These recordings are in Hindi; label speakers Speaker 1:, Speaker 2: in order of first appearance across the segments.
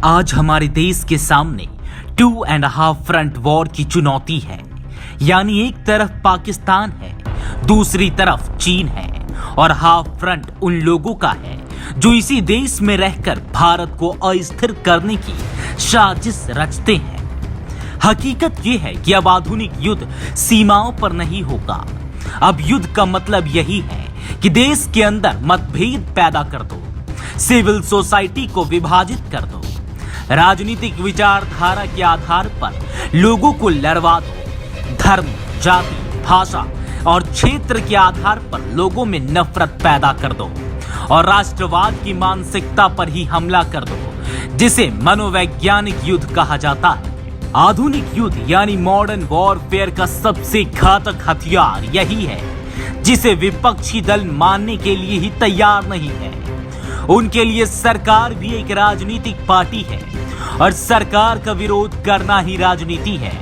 Speaker 1: आज हमारे देश के सामने 2.5 फ्रंट वॉर की चुनौती है। यानी एक तरफ पाकिस्तान है, दूसरी तरफ चीन है और हाफ फ्रंट उन लोगों का है जो इसी देश में रहकर भारत को अस्थिर करने की साजिश रचते हैं। हकीकत यह है कि अब आधुनिक युद्ध सीमाओं पर नहीं होगा। अब युद्ध का मतलब यही है कि देश के अंदर मतभेद पैदा कर दो, सिविल सोसाइटी को विभाजित कर दो, राजनीतिक विचारधारा के आधार पर लोगों को लड़वा दो, धर्म, जाति, भाषा और क्षेत्र के आधार पर लोगों में नफरत पैदा कर दो और राष्ट्रवाद की मानसिकता पर ही हमला कर दो, जिसे मनोवैज्ञानिक युद्ध कहा जाता है। आधुनिक युद्ध यानी मॉडर्न वॉरफेयर का सबसे घातक हथियार यही है, जिसे विपक्षी दल मानने के लिए ही तैयार नहीं है। उनके लिए सरकार भी एक राजनीतिक पार्टी है और सरकार का विरोध करना ही राजनीति है।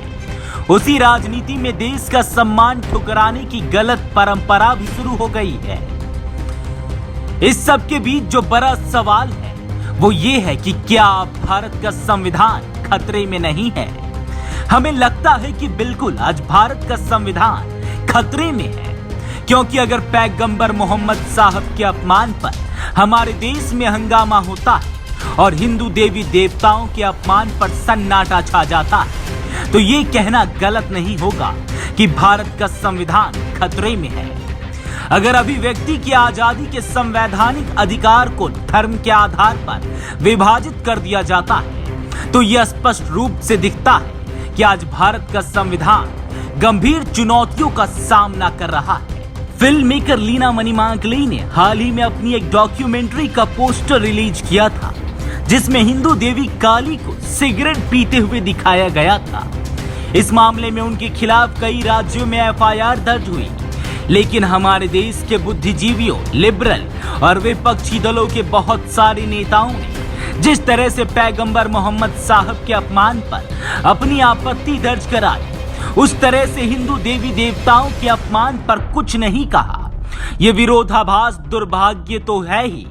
Speaker 1: उसी राजनीति में देश का सम्मान ठुकराने की गलत परंपरा भी शुरू हो गई है। इस सब के बीच जो बड़ा सवाल है वो ये है कि क्या भारत का संविधान खतरे में नहीं है? हमें लगता है कि बिल्कुल आज भारत का संविधान खतरे में है, क्योंकि अगर पैगंबर मोहम्मद साहब के अपमान पर हमारे देश में हंगामा होता है और हिंदू देवी देवताओं के अपमान पर सन्नाटा छा जाता है, तो ये कहना गलत नहीं होगा कि भारत का संविधान खतरे में है। अगर अभिव्यक्ति की आजादी के संवैधानिक अधिकार को धर्म के आधार पर विभाजित कर दिया जाता है, तो यह स्पष्ट रूप से दिखता है कि आज भारत का संविधान गंभीर चुनौतियों का सामना कर रहा है। फिल्म मेकर लीना मणिमाकली ने हाल ही में अपनी एक डॉक्यूमेंट्री का पोस्टर रिलीज किया था, जिसमें हिंदू देवी काली को सिगरेट पीते हुए दिखाया गया था। इस मामले में उनके खिलाफ कई राज्यों में एफआईआर दर्ज हुई, लेकिन हमारे देश के बुद्धिजीवियों, लिबरल और विपक्षी दलों के बहुत सारे नेताओं ने जिस तरह से पैगंबर मोहम्मद साहब के अपमान पर अपनी आपत्ति दर्ज कराई, उस तरह से हिंदू देवी देवताओं के अपमान पर कुछ नहीं कहा। यह विरोधाभास दुर्भाग्य तो है ही,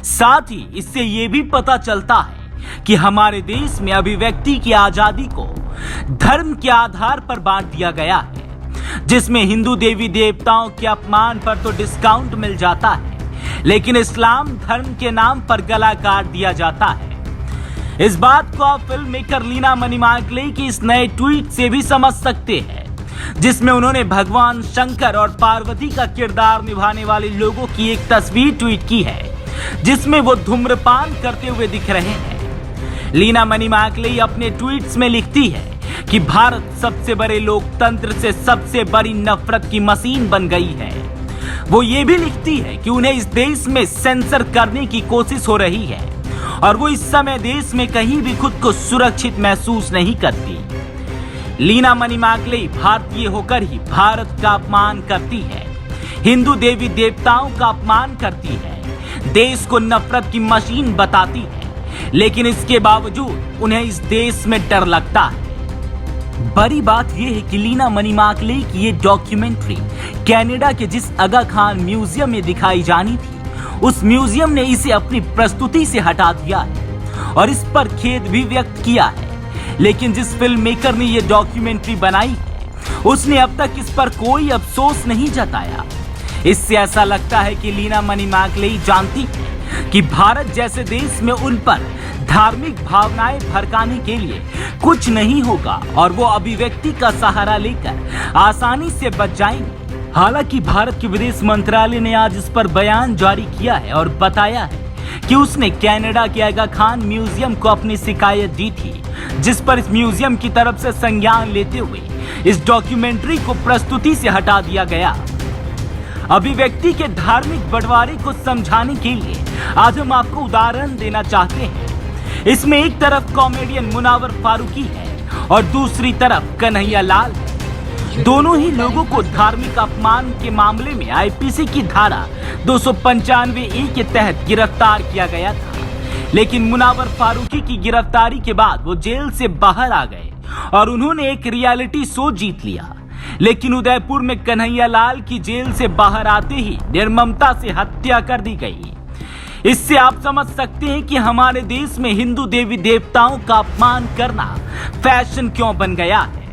Speaker 1: साथ ही इससे यह भी पता चलता है कि हमारे देश में अभिव्यक्ति की आजादी को धर्म के आधार पर बांट दिया गया है, जिसमें हिंदू देवी देवताओं के अपमान पर तो डिस्काउंट मिल जाता है, लेकिन इस्लाम धर्म के नाम पर गला काट दिया जाता है। इस बात को आप फिल्म मेकर लीना मणिमाकली की इस नए ट्वीट से भी समझ सकते हैं, जिसमें उन्होंने भगवान शंकर और पार्वती का किरदार निभाने वाले लोगों की एक तस्वीर ट्वीट की है, जिसमें वो धूम्रपान करते हुए दिख रहे हैं। लीना मणिमाकली अपने ट्वीट्स में लिखती है कि भारत सबसे बड़े लोकतंत्र से सबसे बड़ी नफरत की मशीन बन गई है। वो ये भी लिखती है कि उन्हें इस देश में सेंसर करने की कोशिश हो रही है और वो इस समय देश में कहीं भी खुद को सुरक्षित महसूस नहीं करती। लीना मणिमाकली भारतीय होकर ही भारत का अपमान करती है, हिंदू देवी देवताओं का अपमान करती है, देश को नफरत की मशीन बताती है, लेकिन इसके बावजूद उन्हें इस देश में डर लगता है। बड़ी बात यह है कि लीना मणिमाकली की ये डॉक्यूमेंट्री कनाडा के जिस आगा खान म्यूजियम में दिखाई जानी थी, उस म्यूजियम ने इसे अपनी प्रस्तुति से हटा दिया है और इस पर खेद भी व्यक्त किया है। लेकिन जिस फिल्म मेकर ने ये डॉक्यूमेंट्री बनाई है, उसने अब तक इस पर कोई अफसोस नहीं जताया। इससे ऐसा लगता है कि लीना मणिमाकली जानती है कि भारत जैसे देश में उन पर धार्मिक भावनाएं भड़काने के लिए कुछ नहीं होगा और वो अभिव्यक्ति का सहारा लेकर आसानी से बच जाएंगे। हालांकि भारत के विदेश मंत्रालय ने आज इस पर बयान जारी किया है और बताया है कि उसने कनाडा के आगा खान म्यूजियम को अपनी शिकायत दी थी, जिस पर इस म्यूजियम की तरफ से संज्ञान लेते हुए इस डॉक्यूमेंट्री को प्रस्तुति से हटा दिया गया। अभिव्यक्ति के धार्मिक बंटवारे को समझाने के लिए आज हम आपको उदाहरण देना चाहते हैं। इसमें एक तरफ कॉमेडियन मुनावर फारूकी है और दूसरी तरफ कन्हैया लाल है। दोनों ही लोगों को धार्मिक अपमान के मामले में आईपीसी की धारा 295(ए) के तहत गिरफ्तार किया गया था, लेकिन मुनावर फारूकी की गिरफ्तारी के बाद वो जेल से बाहर आ गए और उन्होंने एक रियलिटी शो जीत लिया। लेकिन उदयपुर में कन्हैया लाल की जेल से बाहर आते ही निर्ममता से हत्या कर दी गई। इससे आप समझ सकते हैं कि हमारे देश में हिंदू देवी देवताओं का अपमान करना फैशन क्यों बन गया है।